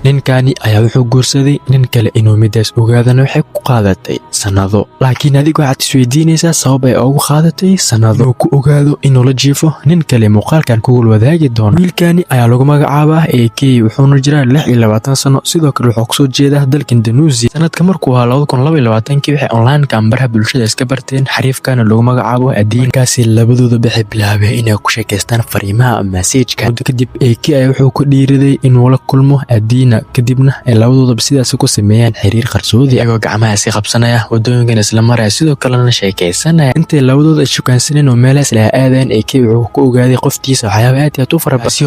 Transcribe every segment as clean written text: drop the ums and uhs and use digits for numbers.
ninkani ayaa wuxuu guursaday nin kale inuu midaas ogaadana waxay ku qaadatay sanado laakiin adigu waxaad isweydiinaysaa sabab ay ugu qaadatay sanado ku ogaado inuu la jiifo nin kale muuqaalkan kugu wadaagi doono wiilkani ayaa lagu magacaabaa AK wuxuuna jiraa 26 sano sidoo kale wuxuu kusoo jeedaa dalka Indonesia sanadka markuu ahaa 2022 waxay online kaambaraha bulshada iska barteen xariifkana lagu magacaabo Adiin kaasi labadooda bixi bilaabay inay ku sheekaystaan fariimaha message-ka kadib AK ayaa wuxuu ku dhiiriday inuu la kulmo Adiina kadibna ay labadooda sidaas ku sameeyaan xiriir qarsoodi ah oo gacmaha si qabsanaya wadooyinkan isla maraya sidoo kalena sheekaysanaya intay labadooda shukaansaneen oo meelaha isla aadaan AK wuxuu ku ogaaday qoftiisa waxyaabo aad u fara badan si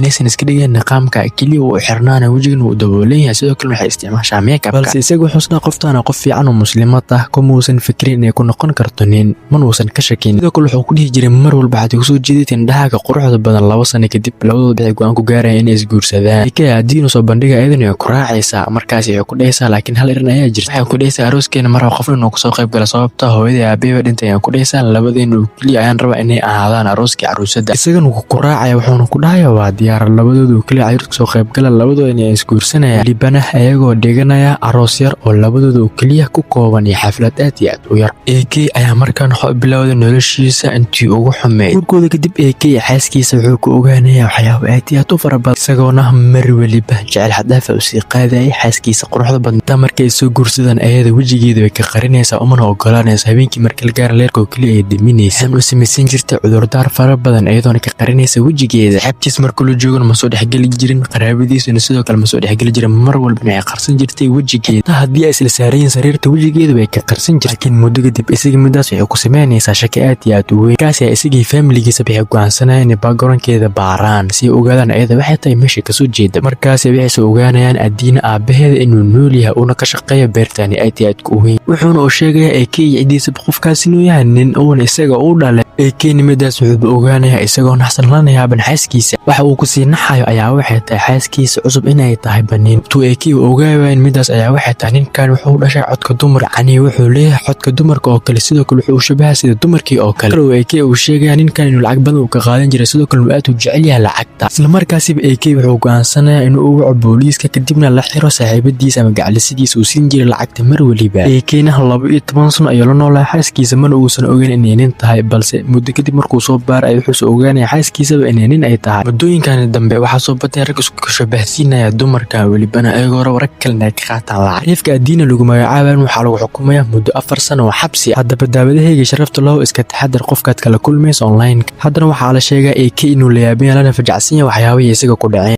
aysan iska dhigeen niqaamka kaliya oo xirnaana wajigan uu daboolan yahay sidoo kale waxay isticmaashaa makeup balse isagu xusna qoftaana qof fiican oo muslimad ah kumuusan fikrin inay ku noqon karto nin manuusan ka shakin sidoo kale wuxuu ku dhihi jiray mar walba waxaad kusoo jeediteen dhahaga quruxda badan 2 sano kadib labadooda bixi go'aan ku gaarayeen inay isguursadaan AK Adiin soo bandhiga ayadana ku raacaysa markaas ay ku dhaysaa laakiin hal irin ayaa jirta waxay ku dhaysaa arooskeena mar qof inuu ku soo qayb gala sababta hooyada aabeeba dhintay aan ku dhaysaa labadeen oo kaliya ayaan rabaa inay ahaadaan arooskii caruusada isagana ku raacaya wuxuuna ku dhahayaa waa diyaar labadooda oo kaliya ay soo qayb gala labadooda inay isguursanayaan libana ayagoo dhiganaya aroos yar oo labadooda oo kaliya ku kooban iyo xaflad aad iyo aad u yar AK ayaa markaan bilowday noloshiisa intii ugu xumeeyay gurigooda kadib AK xaaskiisa wuxuu ku ogaanayaa waxyaabo aad iyo aad u fara badan isagoona mar waliba jecel xadaaf u sii qaadayay xaaskiisa quruxda badan markay soo guursadaan ayada wajigeeda way ka qarinaysaa umana ogolaanaysa habeenkii markii la gaar leerka oo kaliya ay diminaysa u samaysan jirtay cudurdaar fara badan ayadoona ka qarinaysa wajigeeda xabtiis markuu la joogo ma soo dhexgali jirin qaraabadiisuna sidoo kale ma soo dhexgali jirin mar walba ay qarsan jirtay wajigeeda haddii ay isla saareen sariirta wajigeeda way ka qarsan jirtay laakiin muddo kadib isaga midaas waxay ku sameynaysaa shaki aad iyo aad u weyn kaasi ay isagii familigiisa waxay go'aansanayeen in backgroundkeeda baaraan si ogaadaan ayada waxay tahay meesha ka soo jeeda markaas waxay soo ogaanayaan Adiin aabaheeda inuu nool yahay oo ka shaqeeyo beertani aad iyo aad ku weyn wuxuuna u sheegay AK cidiisa qofkaas inuu yahay nin oo isaga u dhalay AK midaas wuxuu ogaanayaa isagoo naxsan lanayaa xaaskiisa waxa uu ku sii naxayo ayaa waxay tahay xaaskiisa cusub inay tahay baniin tuu AK ogaayeen midaas ayaa waxay tahay ninkan wuxuu dhashay codka dumar cani wuxuu leeyahay codka dumarka oo kale sidoo kale wuxuu shabaha sida dumarkii oo kale AK uu sheegay ninkan inuu lacag badan ka qaadan jiray sidoo kale aad u jecel yahay lacagta isla markaasba AK wuxuu go'aansanayaa inuu u waco booliiska kadibna la xiro saaxiibadiisa ama gacalisidiisa uu siin jiray lacagta mar waliba AK-na 12 sano ayuu la noolaa xaaskiisa mana uusan ogeyn inay nin tahay balse muddo kadib markuu soo baaray wuxuu soo ogaanaya xaaskiisaba inay nin ay tahay muddooyinkan dambe waxaa soo batay rag isku shabahsiinaya dumarka walibana ayagoo rag kale ka qaataan lacag xariifka Adiina lagu magacaabay waxaa lagu xukumayaa muddo 4 sano oo xabsi haddaba daawadahayga sharafta loo iska taxadar qofkaad kala kulmayso online haddana waxaa la sheegay AK inuu la yaabin lana fajacsan yahay waxyaabaha isaga ku dhacay